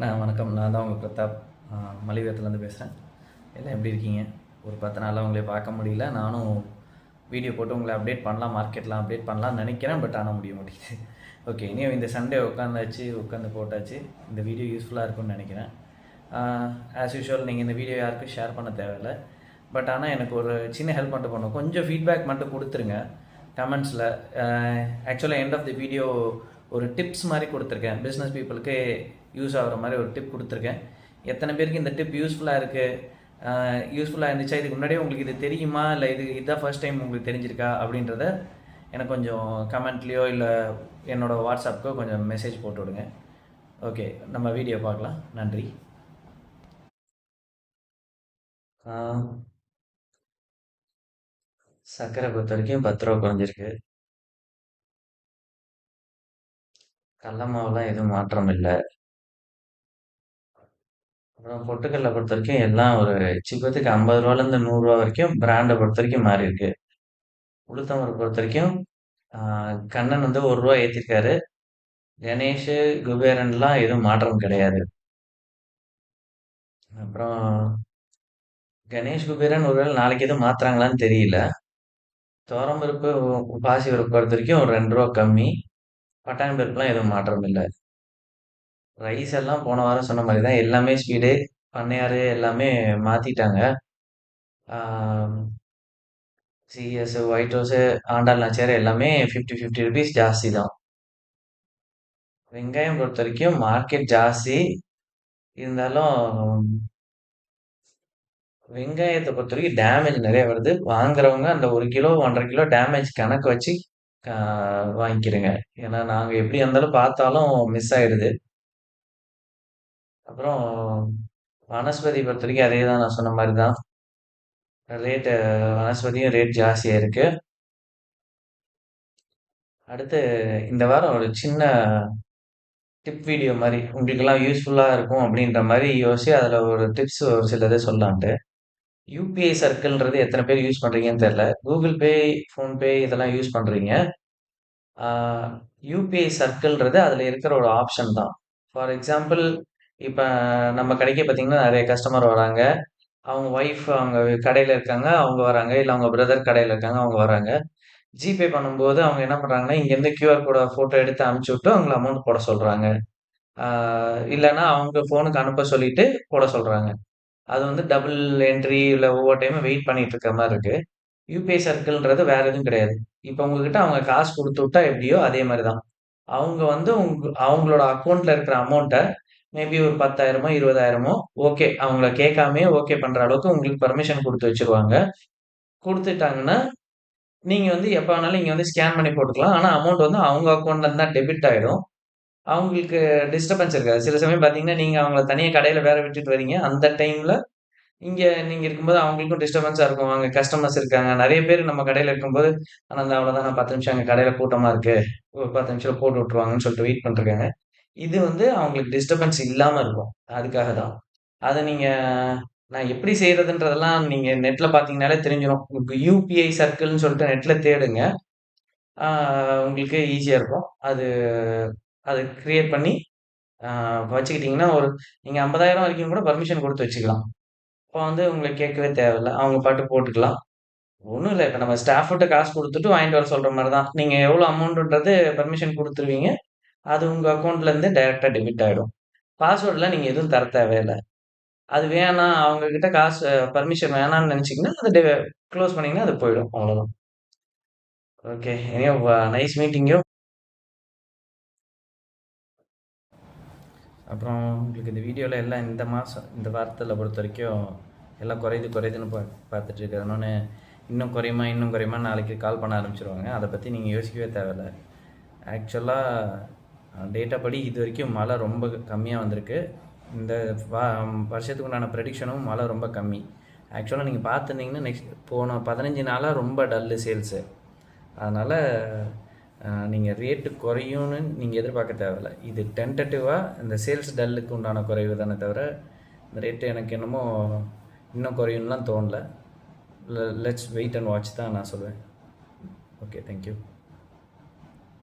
வணக்கம். நான் தான் உங்கள் பிரதாப். மலிகத்துலேருந்து பேசுகிறேன். எல்லாம் எப்படி இருக்கீங்க? ஒரு 10 நாளாக உங்களை பார்க்க முடியல. நானும் வீடியோ போட்டு உங்களை அப்டேட் பண்ணலாம், மார்க்கெட்லாம் அப்டேட் பண்ணலாம்னு நினைக்கிறேன். பட் ஆனால் முடிய மாட்டேங்குது. ஓகே, இனியும் இந்த சண்டே உட்காந்து போட்டாச்சு. இந்த வீடியோ யூஸ்ஃபுல்லாக இருக்கும்னு நினைக்கிறேன். ஆஸ் யூஷுவல் நீங்கள் இந்த வீடியோ யாருக்கும் ஷேர் பண்ண தேவையில்லை. பட் ஆனால் எனக்கு ஒரு சின்ன ஹெல்ப் மட்டும் பண்ணும். கொஞ்சம் ஃபீட்பேக் மட்டும் கொடுத்துருங்க கமெண்ட்ஸில். ஆக்சுவலாக எண்ட் ஆஃப் தி வீடியோ ஒரு டிப்ஸ் மாதிரி கொடுத்துருக்கேன். பிஸ்னஸ் பீப்புளுக்கு யூஸ் ஆகிற மாதிரி ஒரு டிப் கொடுத்துருக்கேன். எத்தனை பேருக்கு இந்த டிப் யூஸ்ஃபுல்லாக இருந்துச்சா, இதுக்கு முன்னாடியே உங்களுக்கு இது தெரியுமா, இல்லை இதுதான் ஃபர்ஸ்ட் டைம் உங்களுக்கு தெரிஞ்சிருக்கா அப்படின்றத எனக்கு கொஞ்சம் கமெண்ட்லேயோ இல்லை என்னோடய வாட்ஸ்அப்புக்கோ கொஞ்சம் மெசேஜ் போட்டு விடுங்க. ஓகே, நம்ம வீடியோ பார்க்கலாம். நன்றி. சர்க்கரை பொறுத்த வரைக்கும் 10 ரூபா குறைஞ்சிருக்கு. கடல மாவுலாம் எதுவும் மாற்றம் இல்லை. அப்புறம் பொட்டுக்கடலை பொறுத்த வரைக்கும் எல்லாம் ஒரு சிப்பத்துக்கு 50 ரூபாலேருந்து 100 ரூபா வரைக்கும் பிராண்டை பொறுத்த வரைக்கும் மாறி இருக்கு. உளுத்தம் பருப்பு பொறுத்த வரைக்கும் கண்ணன் வந்து 1 ரூபா ஏற்றிருக்காரு. கணேஷ், குபேரன்லாம் எதுவும் மாற்றம் கிடையாது. அப்புறம் கணேஷ், குபேரன் ஒருவேளை நாளைக்கு எதுவும் மாத்துறாங்களான்னு தெரியல. துவரம் பருப்பு, பாசி பருப்பு பொறுத்த வரைக்கும் ஒரு 2 ரூபா கம்மி. பட்டாணி பருப்புலாம் எதுவும் மாற்றம் இல்லை. ரைஸ் எல்லாம் போன வாரம் சொன்ன மாதிரி தான், எல்லாமே ஸ்பீடு பண்ணையாரு எல்லாமே மாத்திட்டாங்க. CS, white rose, Andal Nachiyar எல்லாமே 50 ருபீஸ் ஜாஸ்தி தான். வெங்காயம் பொறுத்த வரைக்கும் மார்க்கெட் ஜாஸ்தி இருந்தாலும் வெங்காயத்தை பொறுத்த வரைக்கும் டேமேஜ் நிறைய வருது. வாங்குறவங்க அந்த 1 கிலோ 1.5 கிலோ டேமேஜ் கணக்கு வச்சு வாங்கிக்கிறேங்க. ஏன்னா நாங்கள் எப்படி இருந்தாலும் பார்த்தாலும் மிஸ் ஆயிடுது. அப்புறம் வனஸ்பதி பொறுத்த வரைக்கும் அதே தான், நான் சொன்ன மாதிரி தான் ரேட்டு. வனஸ்பதியும் ரேட் ஜாஸ்தியாக இருக்கு. அடுத்து இந்த வாரம் ஒரு சின்ன டிப் வீடியோ மாதிரி உங்களுக்கெல்லாம் யூஸ்ஃபுல்லாக இருக்கும் அப்படின்ற மாதிரி யோசிச்சு அதில் ஒரு டிப்ஸ் ஒரு சிலது சொல்லலான்ட்டு. யூபிஐ சர்க்கிள்ன்றது எத்தனை பேர் யூஸ் பண்ணுறீங்கன்னு தெரில. கூகுள் பே, ஃபோன்பே இதெல்லாம் யூஸ் பண்ணுறீங்க. யூபிஐ சர்க்கிள்ன்றது அதில் இருக்கிற ஒரு ஆப்ஷன் தான். ஃபார் எக்ஸாம்பிள், இப்போ நம்ம கடைக்கு பார்த்தீங்கன்னா நிறைய கஸ்டமர் வராங்க. அவங்க ஒய்ஃப் அவங்க கடையில் இருக்காங்க, அவங்க வராங்க. இல்லை அவங்க பிரதர் கடையில் இருக்காங்க, அவங்க வராங்க. ஜிபே பண்ணும்போது அவங்க என்ன பண்ணுறாங்கன்னா, இங்கேருந்து கியூஆர் கோட ஃபோட்டோ எடுத்து அனுப்பிச்சி விட்டு அவங்கள அமௌண்ட் போட சொல்கிறாங்க. இல்லைன்னா அவங்க ஃபோனுக்கு அனுப்ப சொல்லிட்டு போட சொல்கிறாங்க. அது வந்து டபுள் என்ட்ரி இல்லை ஒவ்வொரு டைமும் வெயிட் பண்ணிட்டு இருக்கிற மாதிரி இருக்கு. யூபிஐ சர்க்கிள்ன்றது வேற எதுவும் கிடையாது. இப்போ உங்ககிட்ட அவங்க காசு கொடுத்து விட்டா எப்படியோ அதே மாதிரி தான். அவங்க வந்து அவங்களோட அக்கௌண்ட்ல இருக்கிற அமௌண்ட்டை மேபி ஒரு 10,000மோ 20,000மோ ஓகே அவங்கள கேட்காமயே ஓகே பண்ற அளவுக்கு உங்களுக்கு பர்மிஷன் கொடுத்து வச்சிருவாங்க. கொடுத்துட்டாங்கன்னா நீங்க வந்து எப்ப வேணாலும் இங்க வந்து ஸ்கேன் பண்ணி போட்டுக்கலாம். ஆனா அமௌண்ட் வந்து அவங்க அக்கௌண்ட்ல இருந்து தான் டெபிட் ஆயிடும். அவங்களுக்கு டிஸ்டர்பன்ஸ் இருக்காது. சில சமயம் பார்த்தீங்கன்னா, நீங்க அவங்கள தனியா கடையில வேற விட்டுட்டு வரீங்க. அந்த டைம்ல இங்க நீங்க இருக்கும்போது அவங்களுக்கும் டிஸ்டர்பன்ஸா இருக்கும். அங்க கஸ்டமர்ஸ் இருக்காங்க. நெறைய பேர் நம்ம கடையில இருக்கும்போது, ஆனா இந்த அவ்வளோதான், நான் 10 நிமிஷம் அங்க கடையில கூட்டமா இருக்கு. ஒரு 10 நிமிஷத்துல போட்டு விட்டுருவாங்கன்னு சொல்லிட்டு வெயிட் பண்ணிருக்காங்க. இது வந்து அவங்களுக்கு டிஸ்டர்பன்ஸ் இல்லாம இருக்கும். அதுக்காக தான். அத நீங்க நான் எப்படி செய்றதுன்றதெல்லாம் நீங்க நெட்ல பார்த்தீங்கன்னாலே தெரிஞ்சிரும். யுபிஐ சர்க்கிள்ன்னு சொல்லிட்டு நெட்ல தேடுங்க. ஆ உங்களுக்கு ஈஸியா இருக்கும். அது கிரியேட் பண்ணி வச்சுக்கிட்டீங்கன்னா, நீங்க 50,000 வரைக்கும் கூட பர்மிஷன் குடுத்து வச்சுக்கலாம். அப்ப வந்து உங்களுக்கு கேட்கவே தேவையில்ல. அவங்க பாட்டுக்கு போட்டுக்கலாம். ஒண்ணும் இல்ல. இப்ப நம்ம ஸ்டாஃப்ட்ட காசு குடுத்துட்டு வாங்கிட்டு வர சொல்ற மாரி தான். நீங்க எவ்வளோ அமௌண்ட்ன்றது பெர்மிஷன் குடுத்துருவீங்க. அது உங்க அக்கவுண்ட்ல இருந்து டைரக்ட்டா டெபிட் ஆயிடும். பாஸ்வேர்ட்லாம் நீங்க எதுவும் தர தேவையில்ல. அது வேணாம், அவங்க கிட்ட காசு பெர்மிஷன் வேணாம்னு நெனச்சீங்கன்னா, அத குளோஸ் பண்ணீங்கன்னா அது போயிடும். அவ்வளோதான். ஓகே. Nice meeting you. அப்புறம் உங்களுக்கு இந்த வீடியோவில் எல்லாம் இந்த வாரத்தில் பொறுத்த வரைக்கும் எல்லாம் குறையுதுன்னு பார்த்துட்டு இருக்கிறோன்னு, இன்னும் குறையுமா நாளைக்கு கால் பண்ண ஆரம்பிச்சிருவாங்க. அதை பற்றி நீங்கள் யோசிக்கவே தேவையில்ல. ஆக்சுவலாக டேட்டா படி இது வரைக்கும் மழை ரொம்ப கம்மியாக வந்திருக்கு. இந்த வருஷத்துக்கு உண்டான ப்ரெடிக்ஷனும் மழை ரொம்ப கம்மி. ஆக்சுவலாக நீங்கள் பார்த்துருந்தீங்கன்னா போன 15 நாளாக ரொம்ப டல்லு சேல்ஸு. அதனால் நீங்கள் ரேட்டு குறையும்னு நீங்கள் எதிர்பார்க்க தேவையில்லை. இது டென்டேட்டிவாக இந்த சேல்ஸ் டல்லுக்கு உண்டான குறைவு தானே தவிர, இந்த ரேட்டு எனக்கு என்னமோ இன்னும் குறையும்லாம் தோணலை. லெட்ஸ் வெயிட் அண்ட் வாட்ச் தான் நான் சொல்லுவேன். Okay, thank you.